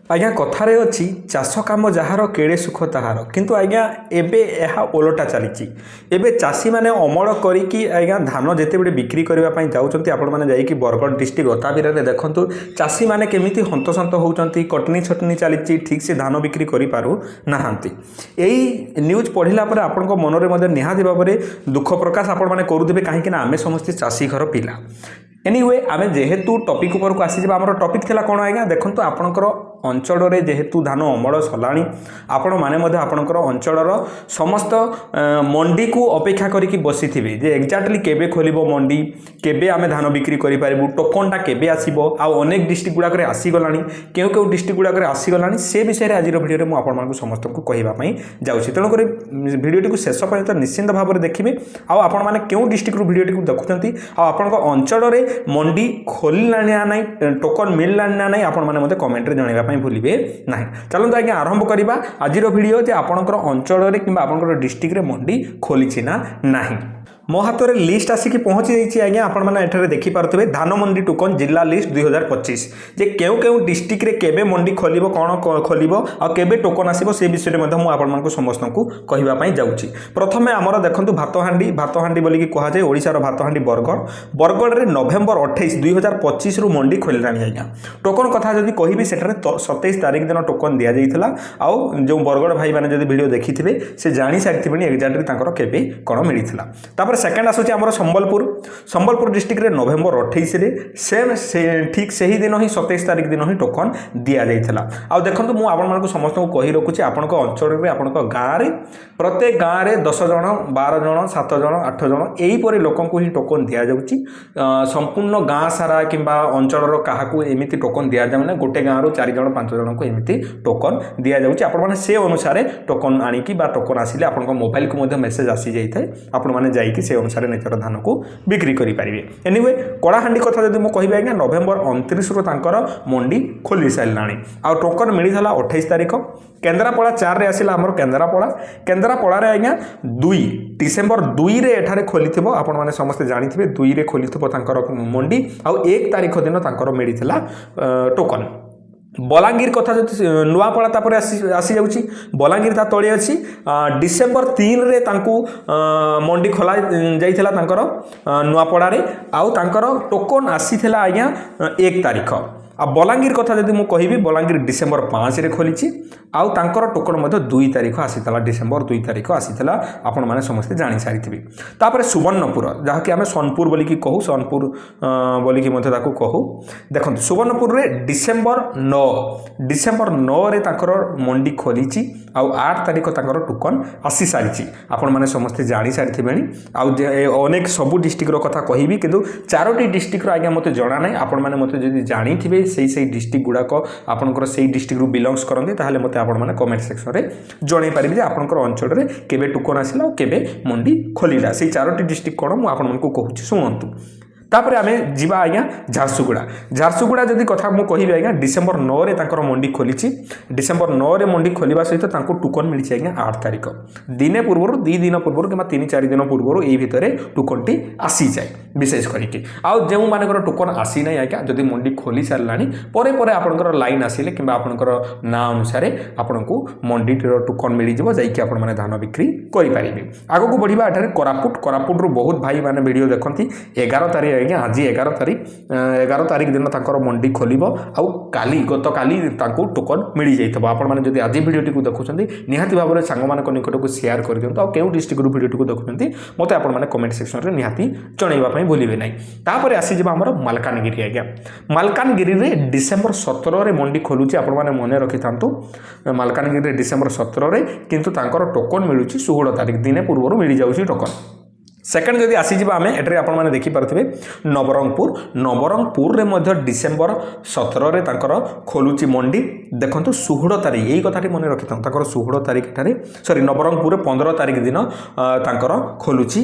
आज्ञा कथार अच्छी चाष कम जार केड़े सुख ताहार किंतु आज्ञा एबे यह ओलटा चली एबे चाषी मैंने अमल करी आज्ञा धान जिते बड़े बिक्री करने जाऊँच आपण मैंने जाइए बरगढ़ डिस्ट्रिक्ट अताबिरा देखूँ चाषी मैंने केमी हंतसंत होती कटनी छटनी चली ठीक से धान बिक्री करूँ यही न्यूज पढ़ला आपण मनरे निहाती भाव में दुख प्रकाश आपण मैंने करुवे कहीं आम समस्ते चाषी घर पिला एनीवे आम जेहेतु टॉपिक ऊपर को आसी आम टॉपिक थिला कौन आज्ञा देखो आपणकर अंचल जेहेतु धान अमल सलाणी आपण मैंने आपणकर अंचल समस्त मंडी को अपेक्षा करिकी बसी थे जे एक्जाक्टली केबे खोलिबो मंडी केबे आमे धान बिक्री करि पारिबु टोकनटा केबे आसीबो आ अनेक डिस्ट्रिक्ट गुड़ाक आसीगलानी केउ केउ डिस्ट्रिक्ट गुड़ाक आसीगलानी से विषय में आज वीडियो में आपण मानकु समस्त को कहवाई जाऊँगी तेणुक भिडियोटी को शेष पर्यंत निश्चिंत भाव में देखिए आपण मैंने केउ डिस्ट्रिक्ट भिडियोटी को देखुंत आपण अंचल मंडी खोलला ना टोकन मिलला ना आपण मैंने मते कमेंट रे जणाइबा भूलिए ना चलते आज्ञा आरंभ करवा आज वीडियो जे आपणकर अंचल कि आपंकर डिस्ट्रिक्ट मंडी खोली ना नहीं मो हाथ में लिस्ट आसिक पहुँची जाइए आज्ञा आपण मैंने एठारे देखिपारे धान मंडी टोकन जिला लिस्ट 2025 जे केउ केउ डिस्ट्रिक्ट रे केबे मंडी खोलिबो कौन खोलिबो आ केबे टोकन आसीबो से विषय में मु आपण मानकु समस्त को कहवाई जाऊँगी प्रथमे आमर देखंतु भातहांडी बोलिकी कह जाए ओडिशार भातहांडी बरगढ़ रे नवेम्बर 28 2025 रु मंडी खोलिलानी आज्ञा टोकन कथा जदि कहबी सेठारे 27 तारिख दिन टोकन दिया जाइथिला आउ जो बरगढ़ भाई माने जदि वीडियो देखिथिबे से जानि सारिथिबेनी एक्जाक्टली तांकर केबे कोन मिलिथिला सेकेंड आसूँ आम संबलपुर डिस्ट्रिक्ट रे नवेम्बर 28 रे सेम ठीक से ही दिन ही 27 तारिख दिन ही टोकन दि जाइथिला आ देखो मुझे आपण समस्त को कही रखुच्छी आपण अंचल में आपण गाँव में प्रत्येक गाँव में 10 जन 12 जन 7 जन 8 जन यहीपर लोक ही टोकन दि जाऊँगी संपूर्ण गाँ सारा कि अंचल क्या एमती टोकन दि जाऊना गोटे गाँव 4 जन 5 जन को एमती टोकन दि जाऊँगी आपण से अनुसार टोकन आणिकी टोकन आसिले आपण मोबाइल को मेसेज आसी जाए आपण मैंने जाइए से अनुसार निजर धान को बिक्री करेंगे एनिवे कलाहांडी कथा जब मुझे कह आज्ञा नवेम्बर 29 रु मंडी खोली सारा आ टोकन मिलता 28 तारिख केन्द्रापड़ा 4 रे आसिला आमर केन्द्रापड़ा आज्ञा 2 डिसेम्बर 2 रे एठारे खोली आपण मैंने समस्ते जानी 2 रे खोली मंडी आ 1 तारिख दिन मिलता टोकन बलांगीर कथा जो नुआपड़ा तापर आसी जाऊँगी बलांगीर ता तले अच्छी डिसेम्बर 3 रे तांकू मंडी खोला जाइथिला तांकर नुआपड़ा आउ तांकर टोकन आसीथिला आज्ञा 1 तारिख आ बलांगीर कथा जब मुझे कहबी बलांगीर डिसेम्बर 5 रे खोली आउ तांकर टोकन 2 तारिख आसीला डिसेम्बर 2 तारिख आसीला आपण मैंने समस्ते जानी सारी तापर सुवर्णपुर जहाँकि आम सोनपुर बोलिकी कहू सोनपुर बोलिकी कहू देखो सुवर्णपुर रे डिसेम्बर 9 रे तांकर मंडी खोली आउ 8 तारिख तांकर टोकन आसी सारी आपण मैंने समस्ते जानी सारी आउ अनेक सबू डिस्ट्रिक्ट कथा कहबी किंतु 4टी डिस्ट्रिक्ट आज्ञा मते जना ना आपण मैंने मते जदि जानी थे से डिस्ट्रिक्ट गुड़ाक आपंकर से डिस्ट्रिक्ट रु बिलंग्स करते ताहले मते आपण माने कमेंट सेक्शन रे जणाई पारिबे जे आपंकर अंचल रे केबे टोकन आसिला केबे मंडी खोलिला से 4टी डिस्ट्रिक्ट कोन मु आपण मानकु कहूची सुनंतु तापर आमे जीवा आज्ञा झारसुगुड़ा जदि कथा मु कहिबे आज्ञा डिसेम्बर 9 रे तांकर मंडी खोली डिसेम्बर 9 रे मंडी खोलिबा सहित तांको टोकन मिली आज्ञा 8 तारिख दिने पूर्व 2 दिन पूर्व कि 3-4 दिन पूर्व यही भितर टोकनटी आसी जाए विशेष करके आउ जो मानकर टोकन आसी ना आज्ञा जदि मंडी खोली सारानी पर आपंकर लाइन आसिले कि आपंकर ना अनुसार आपन को मंडी टोकन मिल जाइए आपण माने धान बिक्री करेंगे आग को बढ़िया एठारे कोरापुट रु बहुत भाई माने वीडियो देखती 11 तारिख आज्ञा आज 11 तारिख दिन तांकर मंडी खोलिबो आउ काली गत काली तांको टोकन मिल जाइथबो आपण माने जदि आज वीडियोटी को देखुछंती निहाती भाबरे सांग मानक निकट को शेयर कर दियंतो आ केउ डिस्ट्रिक्ट वीडियोटी को देखुछंती मते आपण माने कमेंट सेक्शन रे निहाती जणाइबा पई भूलिबे नै तापर आसी जेबा हमर मालकानगिरी आज्ञा मालकानगिरी रे डिसेम्बर 17 रे मंडी खोलुची आपण माने मने रखिथांतु मालकानगिरी रे डिसेम्बर 17 रे किंतु तांकर टोकन मिलुची 16 तारिख दिने पूर्व मिल जाउची टोकन सेकेंड जदि आसीजा आम एटे आपने देखिपे नवरंगपुर रे डिसेम्बर 17 रे खोलुची मंडी देखो 16 तारिख यही कथाटी मन रखी था 16 तारिख सॉरी नवरंगपुर 15 तारिख दिन खोलुची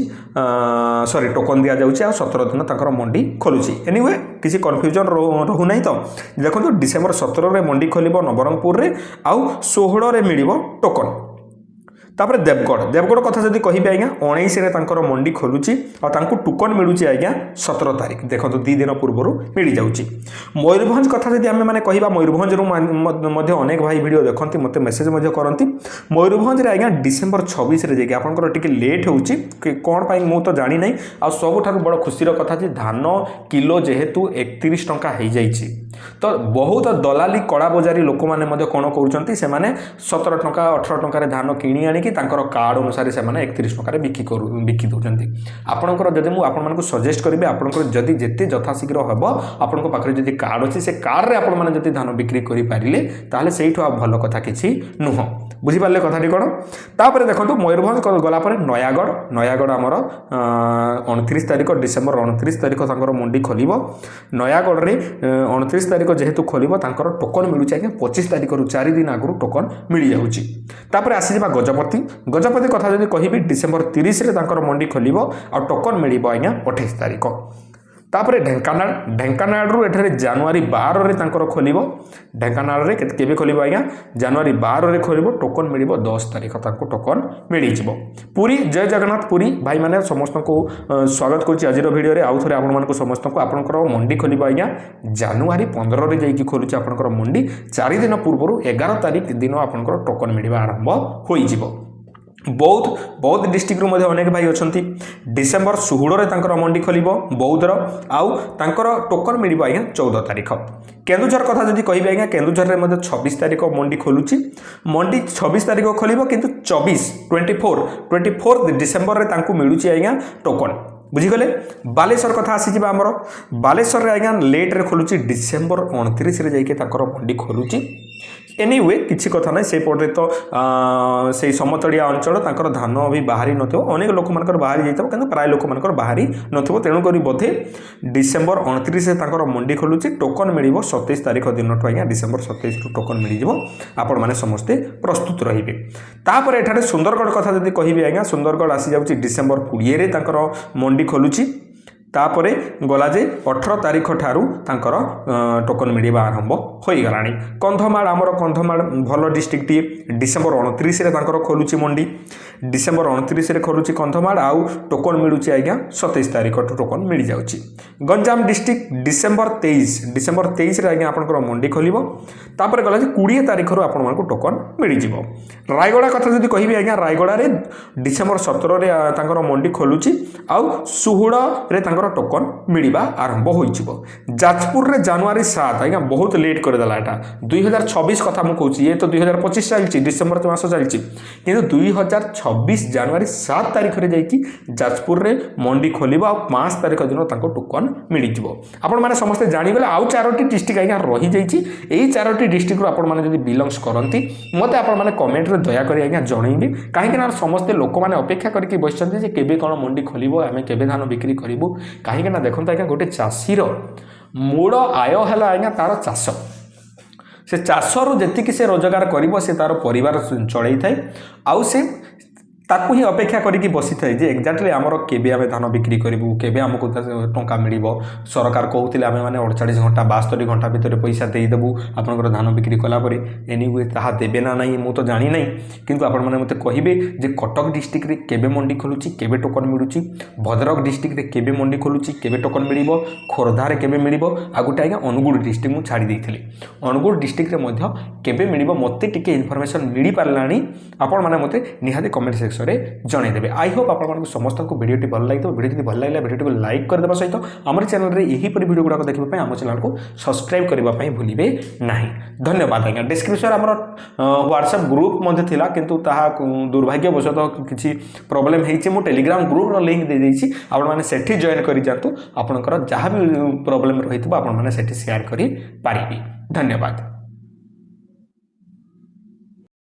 सॉरी टोकन दि जाऊँगी आ 17 दिन मंडी खोलुची एनीवे किसी कन्फ्यूजन रहू ना तो देखो डिसेम्बर 17 रे मंडी खोल नवरंगपुर रे आउ 16 रे मिल टोकन तापर देवगढ़ कथा जदि कहिबे आज्ञा 19 रे तांकर मंडी खोलुची और तांको टोकन मिलुची आज्ञा 17 तारिख देखो 2 दिन पूर्व मिल जाउची। मयूरभंज कथा जदि आमे माने कहिबा मयूरभंज रु मध्ये अनेक भाई वीडियो देखंती मते मेसेज मध्ये करंती। मयूरभंज रे आज्ञा डिसेंबर 26 रे जेकी आपनकर टिके लेट होउची कोन पई मु तो जानि नै आ सबठारु बड़ खुशीर कथा जे धान किलो जेहेतु 31 टंका हे जाइची तो बहुत दलाली कड़ा बजारी लोक माने मध्ये कोन करूचंती से माने 17 टंका 18 टंका रे धान किणी आनी कि तांकर कार्ड अनुसार से माने 31 टंका रे बिकी दोचंती। आपनकर जदि मु आपन मानको सजेस्ट करिबे आपनकर जदि जेते यथाशीघ्र हबो आपनको पाखरे जदि कार्ड अछि से कार्ड रे आपन माने जदि धान बिक्री करि पारिले ताले सेइठो आ भलो कथा किछि नुह बुझी पाले कथाटी कोन। तापर देखंतु मयूरभंज गला पर नयागढ़ आमर 29 तारिख डिसेंबर 29 तारिख तांकर मंडी खोलिबो। नयागढ़ रे 29 तारिख जेहेतु खोलिबो तांकर टोकन मिलुची आज्ञा 25 तारिख रु 4 दिन आगु टोकन मिल जाउची। तापर आसी जबा गजपति कथा जदि कहिबी डिसेंबर 30 रे तांकर मंडी खोलिबो आ टोकन मिलिबो आज्ञा 28 तारिख। तापर ढेंकानाल रु एठारे जनवरी 12 रे तांकर खोलिबो। ढेंकानाल रे केबे खोलिबो आज्ञा जनवरी 12 रे खोलिबो टोकन मिलिबो 10 तारिख तांको टोकन मिली जिवो। पुरी जय जगन्नाथ पुरी भाई माने समस्त को स्वागत करछि आज वीडियो रे आउ थरे आपन मानको समस्त को आपनकर मंडी खोलिबो आज्ञा जनवरी 15 रे जाईकी खोलुछि आपनकर मंडी 4 दिन पूर्व 11 तारिख दिन आपनकर टोकन मिलिबा आरंभ होई जिवो। बौद्ध डिस्ट्रिक्ट मध्ये अनेक भाई अछंती डिसेंबर 16 रे तांकर मंडी खोलिबो बौद्धर आउ तांकर टोकन मिलिबो आज्ञा 14 तारिख। केन्दुझर कथा जदि कहिबे आज्ञा केन्दुझर रे मध्ये 26 तारिख मंडी खोलुची मंडी 26 तारिख खोलिबो किंतु 24 डिसेंबर रे तांको मिलुची आज्ञा टोकन बुझीगले। बालेश्वर कथा आसी जिबा हमर बालेश्वर रे आज्ञा लेट रे खोलुची डिसेंबर 29 रे जाइके तांकर मंडी खोलुची। एनीवे किसी कथा ना से पटे तो से समतलिया अंचल तांकर धान भी बाहरी नथिबो अनेक लोक मानकर बाहरी जाइतबो किंतु प्राय लोक मानकर बाहरी नथिबो तेणु करी बोधे डिसेंबर 29 से तांकर मंडी खोलुची टोकन मिलिबो 27 तारिख दिन आज्ञा डिसेंबर 27 टू टोकन मिल जिवो आपण माने समस्ते प्रस्तुत रहिबे। तापर एठारे सुंदरगढ़ कथा जदि कहिबे आज्ञा सुंदरगढ़ आसी जाउची डिसेंबर 20 रे तांकर मंडी खोलुची। तापरे गला जे 18 तारिख ठारू तांकर टोकन मिलिबा आरंभ होई गलानी। कंधमाल आमर कंधमाल भलो डिस्ट्रिक्ट टी डिसेंबर 29 रे तांकर खोलुची मंडी डिसेंबर 29 रे खोलुची कंधमाल आउ टोकन मिलुची आज्ञा 27 तारिख टू टोकन मिल जाउची। गंजाम डिस्ट्रिक्ट डिसेंबर 23 रे आज्ञा आपनकर मंडी खोलिबो। तापर गला जे 20 तारिख रु आपन मानको टोकन मिल जिवो। रायगड़ा कथा जदि कहिबे आज्ञा रायगड़ा रे डिसेंबर 17 रे तांकर मंडी खोलुची आउ सुहुड़ा रे टोकन मिलिबा आरंभ होइचिबो। जाजपुर रे जनवरी 7 आज्ञा बहुत लेट कर देला एटा 2026 कथा मु कहूची ये तो 2025 चलची डिसेंबर मास चलची किंतु 2026 जनवरी 7 तारिख रे जाईकी जाजपुर रे मंडी खोलिबा 5 तारिख दिन तांको टोकन मिली जिवो। आपण माने समस्त जानि गेले आउ 4टी डिस्ट्रिक्ट आज्ञा रही जाईची एई 4टी डिस्ट्रिक्ट रो आपण माने जदि बिलोंग्स करंती मते आपण माने कमेंट रे दया करी आज्ञा जणैबे काहे कि ना समस्त लोक माने अपेक्षा करके बसचंती जे केबे कोन मंडी खोलिबो आमे केबे धान बिक्री करिवो कहीं ना देखते आज्ञा गोटे चाषीर मूल आय है आज्ञा तार चाष से चाषरू जी से रोजगार कर से तार परिवार चलई थाए आउ से ताकू ही अपेक्षा करिकी बसी थाए जे एक्जाक्टली आमर केबे आमे धान बिक्री करिवु केबे हमको टंका मिलिबो सरकार कहउतिले आमे माने 48 घंटा 72 घंटा भितर पैसा देई देबु आपनकर धान बिक्री कला परे एनीवे ताहा देबे ना नाही मु तो जानि नै किंतु आपन माने मते कहिबे जे कटक डिस्ट्रिक्ट रे केबे मंडी खोलुची केबे टोकन मिलुची भद्रक डिस्ट्रिक्ट रे केबे मंडी खोलुची केबे टोकन मिलिबो खोरधा रे केबे मिलिबो आ गुटे आज्ञा अनुगुळ डिस्ट्रिक्ट मु छाडी देइथिले अनुगुळ डिस्ट्रिक्ट रे मध्ये केबे मिलिबो मते टिके इन्फॉर्मेशन मिली पारलानी आपन माने मते निहाते कमेंट सेक्शन रे जणे देबे। आई होप आपन मानको समस्त को वीडियोटी भल लागितो वीडियो जदि भल लागला वीडियो को लाइक कर देबा सहित हमर चैनल रे एही परि वीडियो गुडा को देखबा पय हमर चैनल को सब्सक्राइब करबा पय भूलिबे नाही। धन्यवाद आज्ञा। डिस्क्रिप्शन हमर व्हाट्सएप ग्रुप मध्ये थिला किंतु ताहा दुर्भाग्यवशतः किछि प्रॉब्लम हेछि मु टेलीग्राम ग्रुप रो लिंक दे देछि आपन माने सेठी जॉइन करि जातु आपनकर जहा भी प्रॉब्लम रहितबा आपन माने सेठी शेयर करि पारिबे। धन्यवाद।